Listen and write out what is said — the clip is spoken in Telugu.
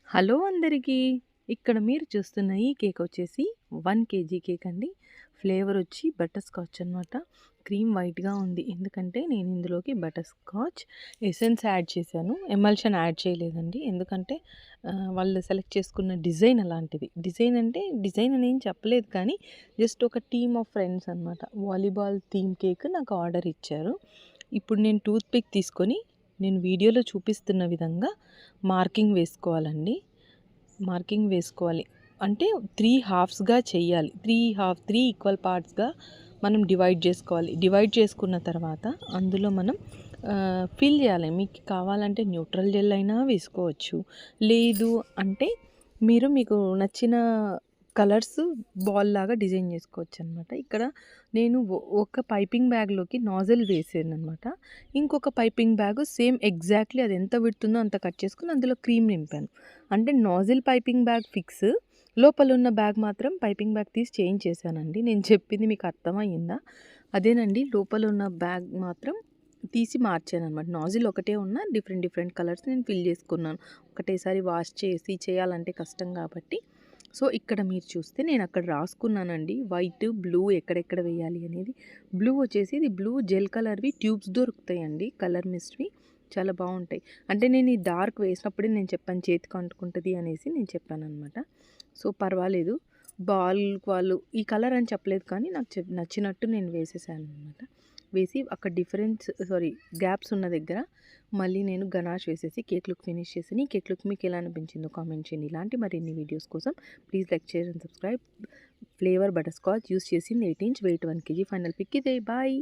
హలో అందరికీ. ఇక్కడ మీరు చూస్తున్న ఈ కేక్ వచ్చేసి 1 కేజీ కేక్ అండి. ఫ్లేవర్ వచ్చి బటర్ స్కాచ్ అనమాట. క్రీమ్ వైట్‌గా ఉంది. ఎందుకంటే నేను ఇందులోకి బటర్ స్కాచ్ ఎసెన్స్ యాడ్ చేశాను. ఎమల్షన్ యాడ్ చేయలేదండి. ఎందుకంటే వాళ్ళు సెలెక్ట్ చేసుకున్న డిజైన్ అలాంటిది. డిజైన్ అంటే డిజైన్ అని ఏం చెప్పలేదు కానీ జస్ట్ ఒక టీమ్ ఆఫ్ ఫ్రెండ్స్ అనమాట. వాలీబాల్ థీమ్ కేక్ నాకు ఆర్డర్ ఇచ్చారు. ఇప్పుడు నేను టూత్ పిక్ తీసుకొని నేను వీడియోలో చూపిస్తున్న విధంగా మార్కింగ్ వేసుకోవాలండి. మార్కింగ్ వేసుకోవాలి. అంటే 3 హాఫ్స్‌గా చెయ్యాలి. 3 ఈక్వల్ పార్ట్స్‌గా మనం డివైడ్ చేసుకోవాలి. డివైడ్ చేసుకున్న తర్వాత అందులో మనం ఫిల్ చేయాలి. మీకు కావాలంటే న్యూట్రల్ జెల్ అయినా వేసుకోవచ్చు. లేదు అంటే మీకు నచ్చిన కలర్స్ బాల్ లాగా డిజైన్ చేసుకోవచ్చనమాట. ఇక్కడ నేను ఒక పైపింగ్ బ్యాగ్‌లోకి నాజిల్ వేసాననమాట. ఇంకొక పైపింగ్ బ్యాగ్ సేమ్ ఎగ్జాక్ట్‌లీ అది ఎంత విడ్త్ ఉందో అంత కట్ చేసుకొని అందులో క్రీమ్ నింపాను. అంటే నాజిల్ పైపింగ్ బ్యాగ్ ఫిక్స్. లోపలున్న బ్యాగ్ మాత్రం పైపింగ్ బ్యాగ్ తీసి చేంజ్ చేశానండి. నేను చెప్పింది మీకు అర్థమయ్యిందా? అదేనండి, లోపలున్న బ్యాగ్ మాత్రం తీసి మార్చాననమాట. నాజిల్ ఒకటే ఉన్న డిఫరెంట్ కలర్స్ నేను ఫిల్ చేసుకున్నాను. ఒకటేసారి వాష్ చేసి చేయాలంటే కష్టం కాబట్టి. సో, ఇక్కడ మీరు చూస్తే నేను అక్కడ రాసుకున్నానండి. వైట్, బ్లూ ఎక్కడెక్కడ వేయాలి అనేది. బ్లూ వచ్చేసి ఇది బ్లూ జెల్ కలర్‌వి ట్యూబ్స్ దొరుకుతాయండి. కలర్ మిస్ట్‌వి చాలా బావుంటాయి. అంటే నేను ఈ డార్క్ వేసినప్పుడే నేను చెప్పాను చేతికి అంటుకుంటది అనేసి నేను చెప్పాననమాట. సో, పర్వాలేదు. వాళ్ళు ఈ కలర్ అని చెప్పలేదు కానీ నాకు నచ్చినట్టు నేను వేసేసాననమాట. వేసి అక్కడ గ్యాప్స్ ఉన్న దగ్గర మళ్ళీ నేను గనాష్ వేసేసి కేక్ లుక్ ఫినిష్ చేశాను. ఈ కేక్ లుక్ మీకు ఎలా అనిపించిందో కామెంట్ చేయండి. ఇలాంటి మరిన్ని వీడియోస్ కోసం please like, share and subscribe. Flavour butterscotch use చేసింది 8 inch, weight 1 kg. Final pick ఇదే. బాయ్.